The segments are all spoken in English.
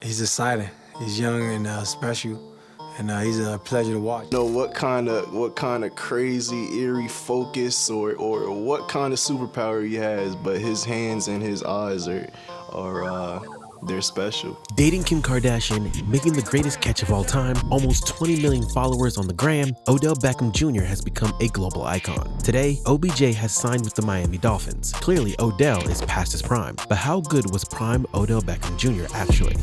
He's exciting. He's young and special, and he's a pleasure to watch. What kind of crazy, eerie focus or what kind of superpower he has, but his hands and his eyes are they're special. Dating Kim Kardashian, making the greatest catch of all time, almost 20 million followers on the gram, Odell Beckham Jr. has become a global icon. Today, OBJ has signed with the Miami Dolphins. Clearly, Odell is past his prime, but how good was prime Odell Beckham Jr. actually?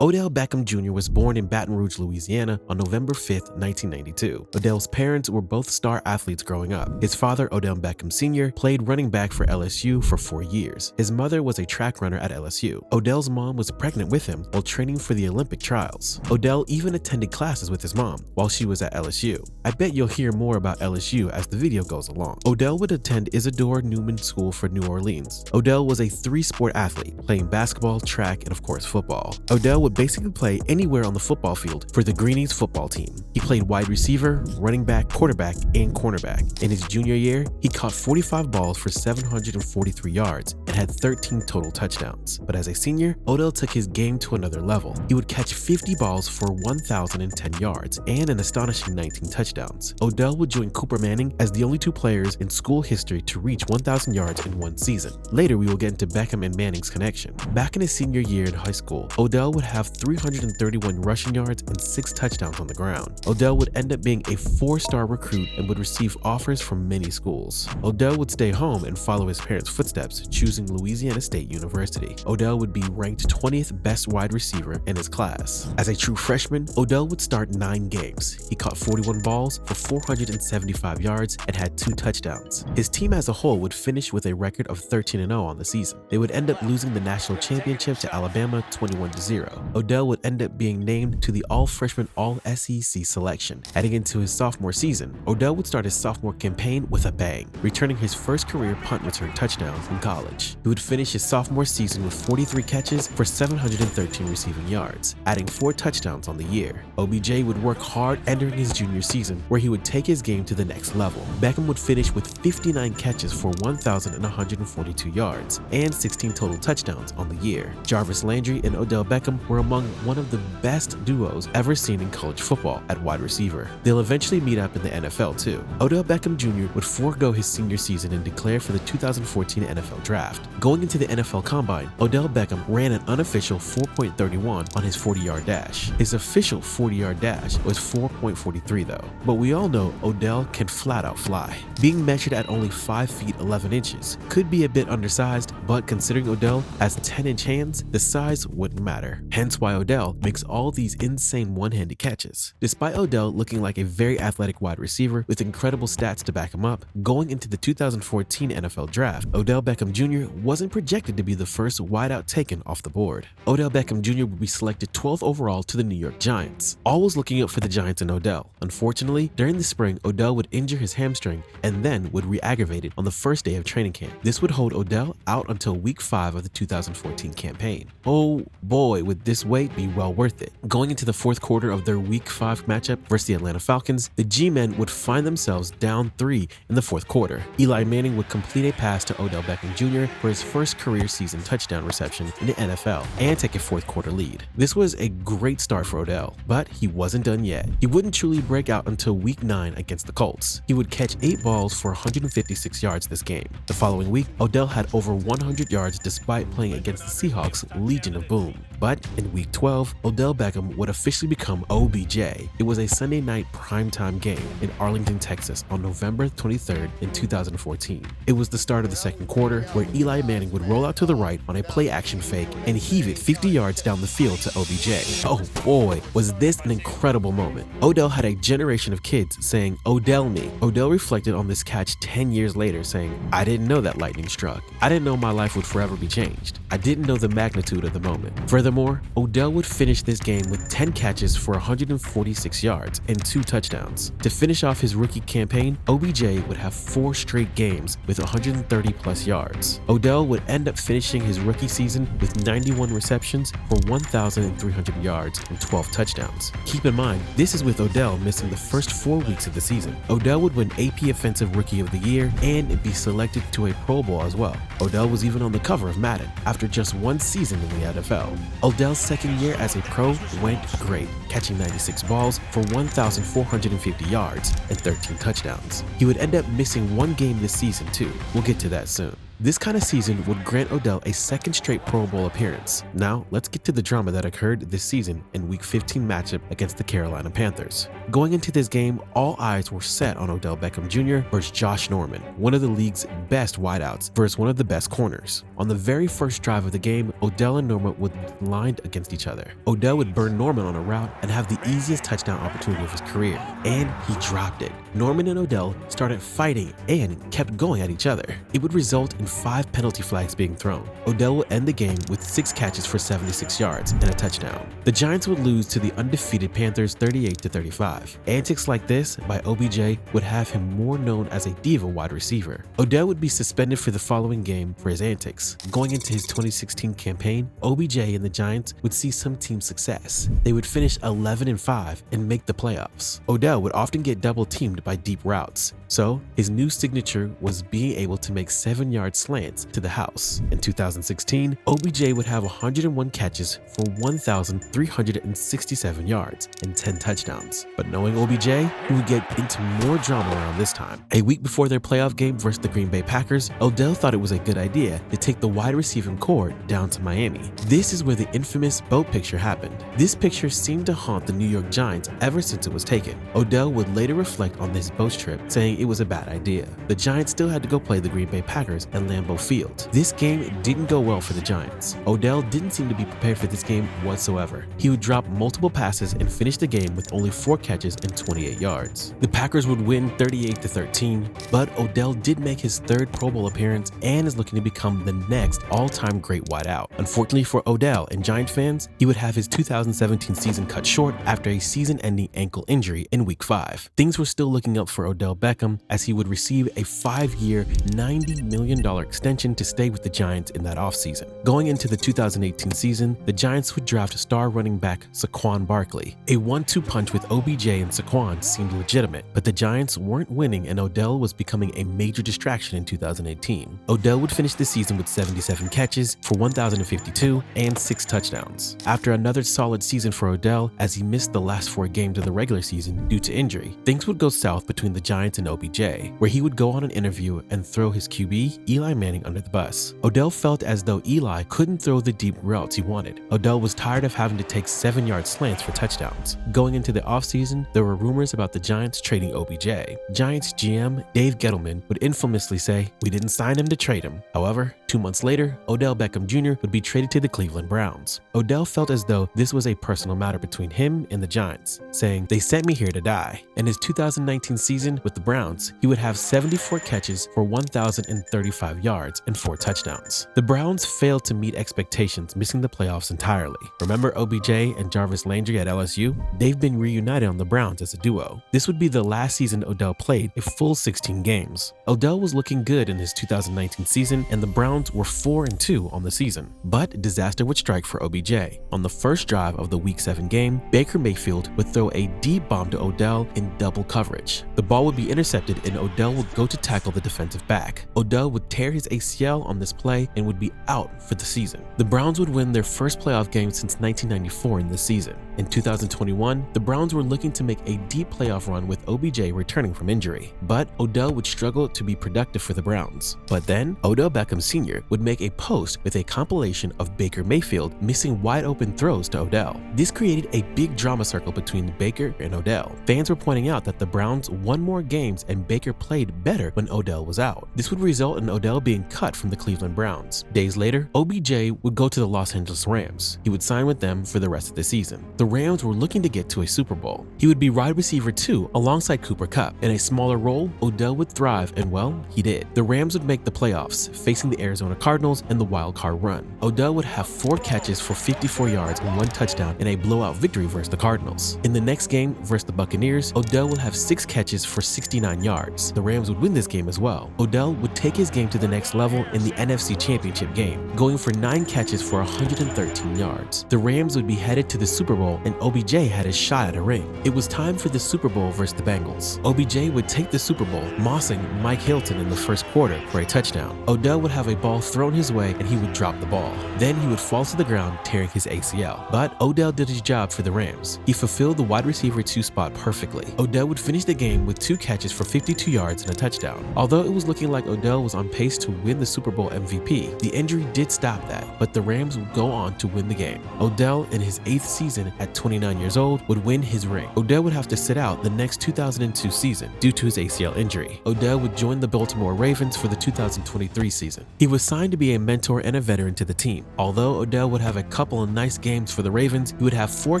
Odell Beckham Jr. was born in Baton Rouge, Louisiana on November 5, 1992. Odell's parents were both star athletes growing up. His father, Odell Beckham Sr., played running back for LSU for 4 years. His mother was a track runner at LSU. Odell's mom was pregnant with him while training for the Olympic trials. Odell even attended classes with his mom while she was at LSU. I bet you'll hear more about LSU as the video goes along. Odell would attend Isidore Newman School for New Orleans. Odell was a 3-sport athlete, playing basketball, track, and of course football. Odell would basically play anywhere on the football field for the Greenies football team. He played wide receiver, running back, quarterback, and cornerback. In his junior year, he caught 45 balls for 743 yards and had 13 total touchdowns. But as a senior, Odell took his game to another level. He would catch 50 balls for 1,010 yards and an astonishing 19 touchdowns. Odell would join Cooper Manning as the only 2 players in school history to reach 1,000 yards in one season. Later, we will get into Beckham and Manning's connection. Back in his senior year in high school, Odell would have 331 rushing yards and 6 touchdowns on the ground. Odell would end up being a 4-star recruit and would receive offers from many schools. Odell would stay home and follow his parents' footsteps, choosing Louisiana State University. Odell would be ranked 20th best wide receiver in his class. As a true freshman, Odell would start 9 games. He caught 41 balls for 475 yards and had 2 touchdowns. His team as a whole would finish with a record of 13-0 on the season. They would end up losing the national championship to Alabama 21-0. Odell would end up being named to the all-freshman all-SEC selection. Heading into his sophomore season, Odell would start his sophomore campaign with a bang, returning his first career punt return touchdown in college. He would finish his sophomore season with 43 catches for 713 receiving yards, adding 4 touchdowns on the year. OBJ would work hard entering his junior season, where he would take his game to the next level. Beckham would finish with 59 catches for 1,142 yards and 16 total touchdowns on the year. Jarvis Landry and Odell Beckham were among one of the best duos ever seen in college football at wide receiver. They'll eventually meet up in the NFL too. Odell Beckham Jr. would forego his senior season and declare for the 2014 NFL Draft. Going into the NFL Combine, Odell Beckham ran an unofficial 4.31 on his 40-yard dash. His official 40-yard dash was 4.43 though. But we all know Odell can flat out fly. Being measured at only 5 feet 11 inches could be a bit undersized, but considering Odell has 10-inch hands, the size wouldn't matter. Hence why Odell makes all these insane one-handed catches. Despite Odell looking like a very athletic wide receiver with incredible stats to back him up, going into the 2014 NFL Draft, Odell Beckham Jr. wasn't projected to be the first wideout taken off the board. Odell Beckham Jr. would be selected 12th overall to the New York Giants. All was looking up for the Giants and Odell. Unfortunately, during the spring, Odell would injure his hamstring and then would re-aggravate it on the first day of training camp. This would hold Odell out until week 5 of the 2014 campaign. Oh boy, would this wait be well worth it. Going into the 4th quarter of their week 5 matchup versus the Atlanta Falcons, the G-men would find themselves down 3 in the 4th quarter. Eli Manning would complete a pass to Odell Beckham Jr. for his first career season touchdown reception in the NFL and take a 4th quarter lead. This was a great start for Odell, but he wasn't done yet. He wouldn't truly break out until week 9 against the Colts. He would catch 8 balls for 156 yards this game. The following week, Odell had over 100 yards despite playing against the Seahawks' Legion of Boom. But in week 12, Odell Beckham would officially become OBJ. It was a Sunday night primetime game in Arlington, Texas on November 23rd in 2014. It was the start of the 2nd quarter where Eli Manning would roll out to the right on a play action fake and heave it 50 yards down the field to OBJ. Oh boy, was this an incredible moment. Odell had a generation of kids saying, "Odell me." Odell reflected on this catch 10 years later saying, "I didn't know that lightning struck. I didn't know my life would forever be changed. I didn't know the magnitude of the moment." Furthermore, Odell would finish this game with 10 catches for 146 yards and 2 touchdowns. To finish off his rookie campaign, OBJ would have 4 straight games with 130 plus yards. Odell would end up finishing his rookie season with 91 receptions for 1,300 yards and 12 touchdowns. Keep in mind, this is with Odell missing the first 4 weeks of the season. Odell would win AP Offensive Rookie of the Year and be selected to a Pro Bowl as well. Odell was even on the cover of Madden after just 1 season in the NFL. Odell's second year as a pro went great, catching 96 balls for 1,450 yards and 13 touchdowns. He would end up missing 1 game this season too. We'll get to that soon. This kind of season would grant Odell a second straight Pro Bowl appearance. Now, let's get to the drama that occurred this season in Week 15 matchup against the Carolina Panthers. Going into this game, all eyes were set on Odell Beckham Jr. versus Josh Norman, one of the league's best wideouts versus one of the best corners. On the very first drive of the game, Odell and Norman would be lined against each other. Odell would burn Norman on a route and have the easiest touchdown opportunity of his career, and he dropped it. Norman and Odell started fighting and kept going at each other. It would result in 5 penalty flags being thrown. Odell would end the game with 6 catches for 76 yards and a touchdown. The Giants would lose to the undefeated Panthers 38-35. Antics like this by OBJ would have him more known as a diva wide receiver. Odell would be suspended for the following game for his antics. Going into his 2016 campaign, OBJ and the Giants would see some team success. They would finish 11-5 and make the playoffs. Odell would often get double teamed by deep routes, so his new signature was being able to make 7-yard slants to the house. In 2016, OBJ would have 101 catches for 1,367 yards and 10 touchdowns. But knowing OBJ, he would get into more drama around this time. A week before their playoff game versus the Green Bay Packers, Odell thought it was a good idea to take the wide receiving core down to Miami. This is where the infamous boat picture happened. This picture seemed to haunt the New York Giants ever since it was taken. Odell would later reflect on this boat trip, saying it was a bad idea. The Giants still had to go play the Green Bay Packers at Lambeau Field. This game didn't go well for the Giants. Odell didn't seem to be prepared for this game whatsoever. He would drop multiple passes and finish the game with only 4 catches and 28 yards. The Packers would win 38-13, but Odell did make his 3rd Pro Bowl appearance and is looking to become the next all-time great wideout. Unfortunately for Odell and Giant fans, he would have his 2017 season cut short after a season-ending ankle injury in Week 5. Things were still looking up for Odell Beckham as he would receive a 5-year, $90 million extension to stay with the Giants in that offseason. Going into the 2018 season, the Giants would draft star running back Saquon Barkley. A 1-2 punch with OBJ and Saquon seemed legitimate, but the Giants weren't winning and Odell was becoming a major distraction in 2018. Odell would finish the season with 77 catches for 1,052 and 6 touchdowns. After another solid season for Odell, as he missed the last 4 games of the regular season due to injury, things would go south between the Giants and OBJ, where he would go on an interview and throw his QB, Eli Manning, under the bus. Odell felt as though Eli couldn't throw the deep routes he wanted. Odell was tired of having to take 7-yard slants for touchdowns. Going into the offseason, there were rumors about the Giants trading OBJ. Giants GM Dave Gettleman would infamously say, "We didn't sign him to trade him." However, 2 months later, Odell Beckham Jr. would be traded to the Cleveland Browns. Odell felt as though this was a personal matter between him and the Giants, saying, "They sent me here to die." In his 2019 season with the Browns, he would have 74 catches for 1,035 yards and 4 touchdowns. The Browns failed to meet expectations, missing the playoffs entirely. Remember OBJ and Jarvis Landry at LSU? They've been reunited on the Browns as a duo. This would be the last season Odell played a full 16 games. Odell was looking good in his 2019 season, and the Browns were 4-2 on the season. But disaster would strike for OBJ. On the first drive of the Week 7 game, Baker Mayfield would throw a deep bomb to Odell in double coverage. The ball would be intercepted and Odell would go to tackle the defensive back. Odell would tear his ACL on this play and would be out for the season. The Browns would win their first playoff game since 1994 in this season. In 2021, the Browns were looking to make a deep playoff run with OBJ returning from injury, but Odell would struggle to be productive for the Browns. But then, Odell Beckham Sr. would make a post with a compilation of Baker Mayfield missing wide open throws to Odell. This created a big drama circle between Baker and Odell. Fans were pointing out that the Browns won more games and Baker played better when Odell was out. This would result in Odell Odell being cut from the Cleveland Browns. Days later, OBJ would go to the Los Angeles Rams. He would sign with them for the rest of the season. The Rams were looking to get to a Super Bowl. He would be wide receiver 2 alongside Cooper Kupp. In a smaller role, Odell would thrive, and well, he did. The Rams would make the playoffs, facing the Arizona Cardinals in the wild card run. Odell would have 4 catches for 54 yards and 1 touchdown in a blowout victory versus the Cardinals. In the next game versus the Buccaneers, Odell would have 6 catches for 69 yards. The Rams would win this game as well. Odell would take his game to the next level in the NFC Championship game, going for 9 catches for 113 yards. The Rams would be headed to the Super Bowl, and OBJ had his shot at a ring. It was time for the Super Bowl versus the Bengals. OBJ would take the Super Bowl, mossing Mike Hilton in the first quarter for a touchdown. Odell would have a ball thrown his way, and he would drop the ball. Then he would fall to the ground, tearing his ACL. But Odell did his job for the Rams. He fulfilled the wide receiver 2 spot perfectly. Odell would finish the game with 2 catches for 52 yards and a touchdown. Although it was looking like Odell was on pace to win the Super Bowl MVP, the injury did stop that, but the Rams would go on to win the game. Odell, in his 8th season at 29 years old, would win his ring. Odell would have to sit out the next 2002 season due to his ACL injury. Odell would join the Baltimore Ravens for the 2023 season. He was signed to be a mentor and a veteran to the team. Although Odell would have a couple of nice games for the Ravens, he would have 4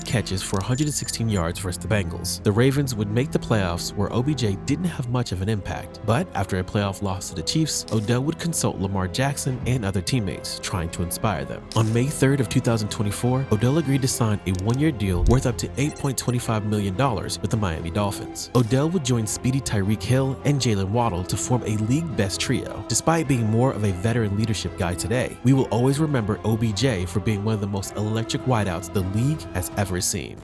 catches for 116 yards versus the Bengals. The Ravens would make the playoffs, where OBJ didn't have much of an impact. But after a playoff loss to the Chiefs, Odell would consult Lamar Jackson and other teammates, trying to inspire them. On May 3rd of 2024, Odell agreed to sign a 1-year deal worth up to $8.25 million with the Miami Dolphins. Odell would join speedy Tyreek Hill and Jalen Waddle to form a league-best trio. Despite being more of a veteran leadership guy today, we will always remember OBJ for being one of the most electric wideouts the league has ever seen.